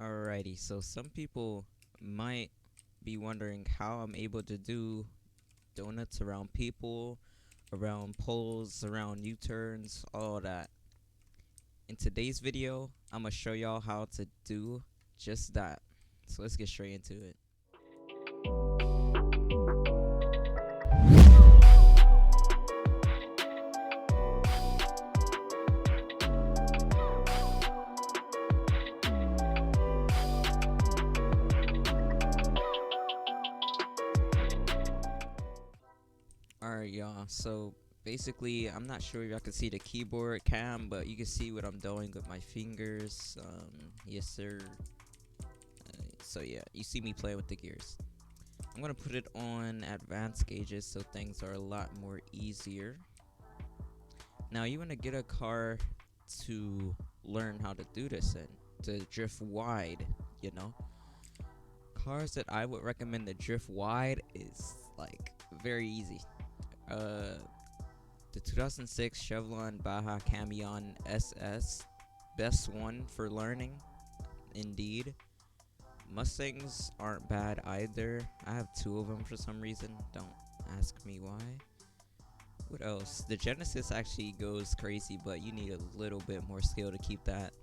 Alrighty, so some people might be wondering how I'm able to do donuts around people, around poles, around U-turns, all that. In today's video, I'm gonna show y'all how to do just that. So let's get straight into it. Alright, y'all, so basically I'm not sure if y'all can see the keyboard cam, but you can see what I'm doing with my fingers. Yes sir. So yeah, you see me play with the gears. I'm gonna put it on advanced gauges so things are a lot more easier. Now you want to get a car to learn how to do this in, to drift wide, you know. Cars that I would recommend to drift wide is like very easy. The 2006 Chevron Baja Camion SS, best one for learning, indeed. Mustangs aren't bad either. I have two of them for some reason. Don't ask me why. What else? The Genesis actually goes crazy, but you need a little bit more skill to keep that,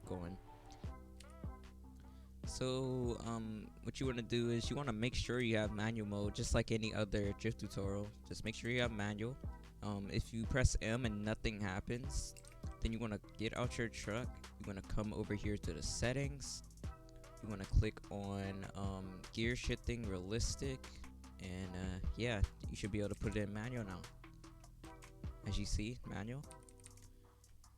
going. So, what you want to do is you want to make sure you have manual mode, just like any other drift tutorial. Just make sure you have manual. If you press M and nothing happens, then you want to get out your truck. You want to come over here to the settings. You want to click on gear shifting realistic, and yeah, you should be able to put it in manual now. As you see, manual.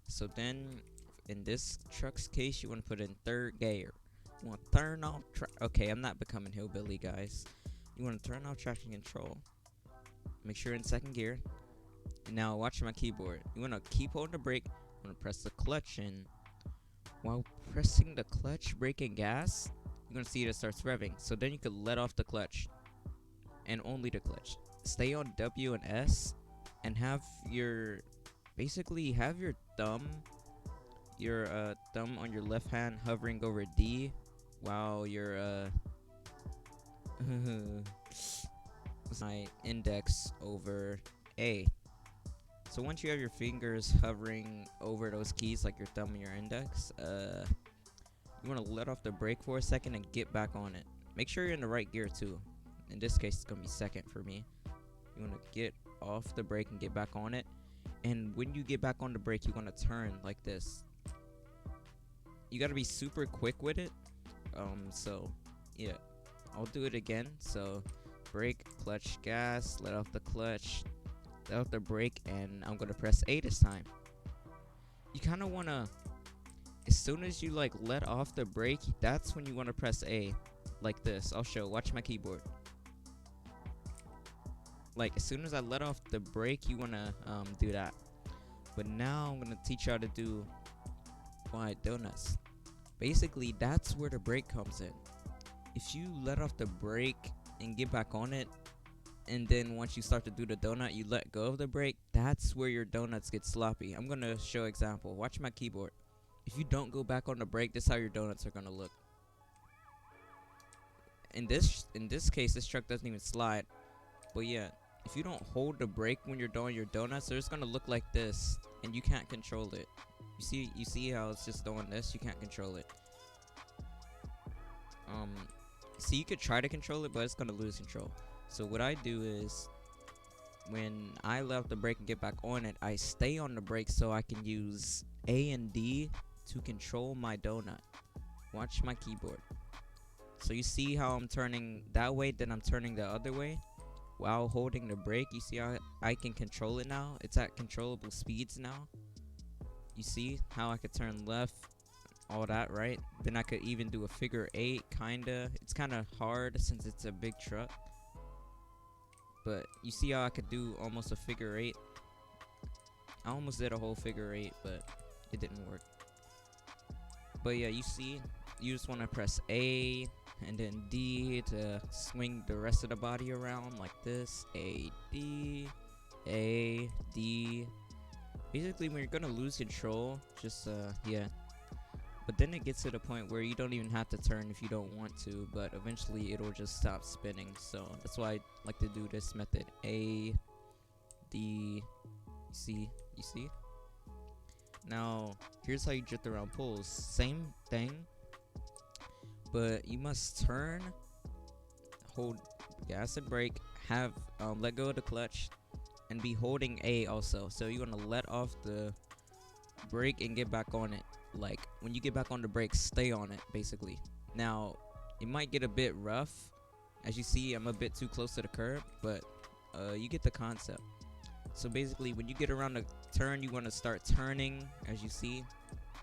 So then, in this truck's case, you want to put in third gear. You want to turn off okay, I'm not becoming hillbilly, guys. You want to turn off traction control. Make sure in second gear. And now watch my keyboard. You want to keep holding the brake. You want to press the clutch in. While pressing the clutch, brake, and gas, you're going to see it starts revving. So then you could let off the clutch. And only the clutch. Stay on W and S. And have your... basically, have your thumb on your left hand hovering over D. While your my index over A. So once you have your fingers hovering over those keys, like your thumb and your index, you want to let off the brake for a second and get back on it. Make sure you're in the right gear too. In this case, it's gonna be second for me. You want to get off the brake and get back on it. And when you get back on the brake, you want to turn like this. You gotta be super quick with it. So yeah, I'll do it again. So brake, clutch, gas, let off the clutch, let off the brake, and I'm gonna press A this time. You kind of wanna, as soon as you like let off the brake, that's when you wanna press A, like this. I'll show. Watch my keyboard. Like as soon as I let off the brake, you wanna do that. But now I'm gonna teach you how to do wide donuts. Basically, that's where the brake comes in. If you let off the brake and get back on it, and then once you start to do the donut, you let go of the brake, that's where your donuts get sloppy. I'm gonna show example. Watch my keyboard. If you don't go back on the brake, this is how your donuts are gonna look. In this case, this truck doesn't even slide. But yeah, if you don't hold the brake when you're doing your donuts, they're just gonna look like this, and you can't control it. You see how it's just doing this? You can't control it. See, you could try to control it, but it's gonna lose control. So what I do is, when I let off the brake and get back on it, I stay on the brake so I can use A and D to control my donut. Watch my keyboard. So you see how I'm turning that way, then I'm turning the other way while holding the brake. You see how I can control it now? It's at controllable speeds now. You see how I could turn left, all that, right? Then I could even do a figure 8, kinda. It's kinda hard since it's a big truck. But you see how I could do almost a figure 8? I almost did a whole figure 8, but it didn't work. But yeah, you see, you just want to press A and then D to swing the rest of the body around like this. A, D, A, D. Basically, when you're gonna lose control, just yeah. But then it gets to the point where you don't even have to turn if you don't want to, but eventually it'll just stop spinning. So that's why I like to do this method. A, D, C, you see? Now, here's how you drift around poles. Same thing, but you must turn, hold gas and brake, have let go of the clutch, and be holding A also. So you're gonna let off the brake and get back on it. Like when you get back on the brake, stay on it basically. Now it might get a bit rough. As you see, I'm a bit too close to the curb, but you get the concept. So basically when you get around the turn, you want to start turning. As you see,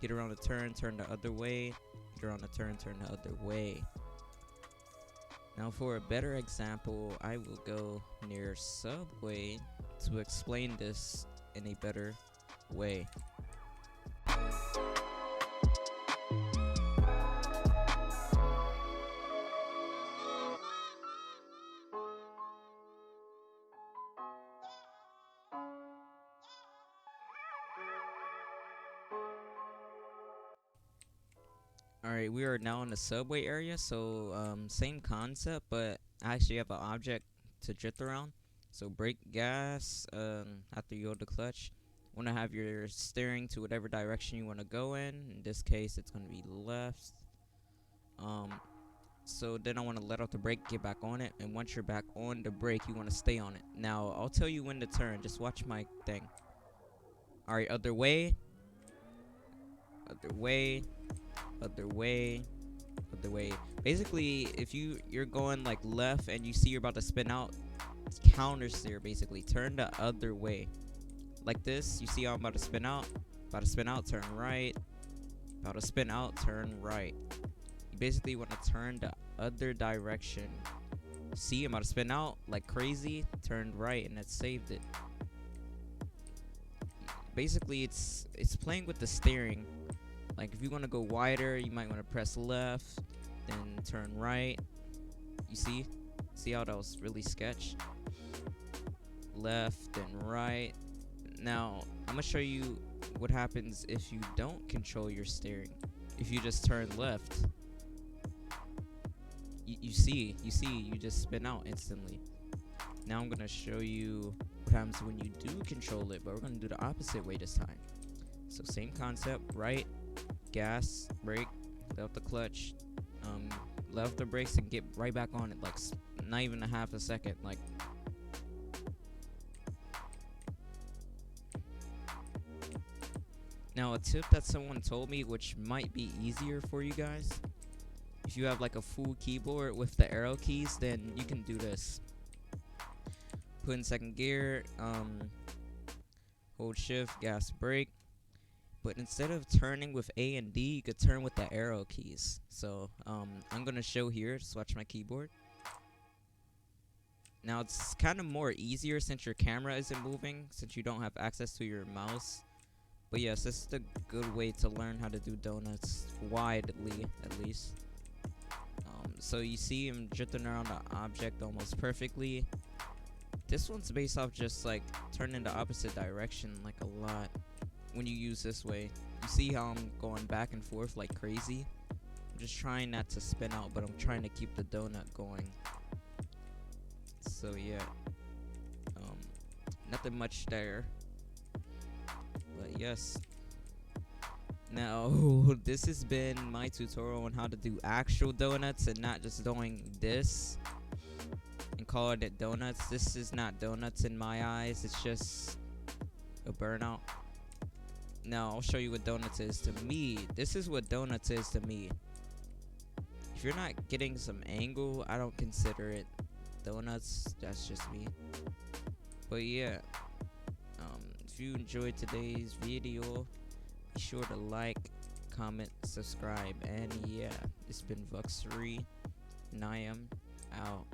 get around the turn the other way, get around the turn the other way. Now for a better example, I will go near Subway to explain this in a better way. Alright, we are now in the subway area, so same concept, but I actually have an object to drift around. So brake, gas, after you hold the clutch, want to have your steering to whatever direction you want to go in. In this case, it's going to be left. So then I want to let off the brake, get back on it, and once you're back on the brake, you want to stay on it. Now, I'll tell you when to turn, just watch my thing. Alright, other way, other way, other way, other way. Basically, if you're going like left and you see you're about to spin out, counter steer basically. Turn the other way. Like this, you see how I'm about to spin out, turn right, about to spin out, turn right. You basically want to turn the other direction. See, I'm about to spin out like crazy, turned right, and it saved it. Basically, it's playing with the steering. Like if you want to go wider, you might want to press left, then turn right. You see how that was really sketch? Left and right. Now I'm gonna show you what happens if you don't control your steering. If you just turn left, you just spin out instantly. Now I'm gonna show you what happens when you do control it, but we're gonna do the opposite way this time. So same concept, right, gas, brake, let off the clutch, let off the brakes and get right back on it, like not even a half a second. Like now a tip that someone told me, which might be easier for you guys, if you have like a full keyboard with the arrow keys, then you can do this. Put in second gear, hold shift, gas, brake. But instead of turning with A and D, you could turn with the arrow keys. So I'm gonna show here. Just watch my keyboard. Now it's kind of more easier since your camera isn't moving, since you don't have access to your mouse. But yes, this is a good way to learn how to do donuts widely, at least. So you see I'm drifting around the object almost perfectly. This one's based off just like turning the opposite direction like a lot. When you use this way, you see how I'm going back and forth like crazy. I'm just trying not to spin out, but I'm trying to keep the donut going. So yeah, nothing much there, but yes. Now this has been my tutorial on how to do actual donuts and not just doing this and calling it donuts. This is not donuts in my eyes, it's just a burnout. Now I'll show you what donuts is to me. This is what donuts is to me. If you're not getting some angle, I don't consider it donuts. That's just me. But yeah, if you enjoyed today's video, be sure to like, comment, subscribe, and yeah, it's been Vuxury, and I am out.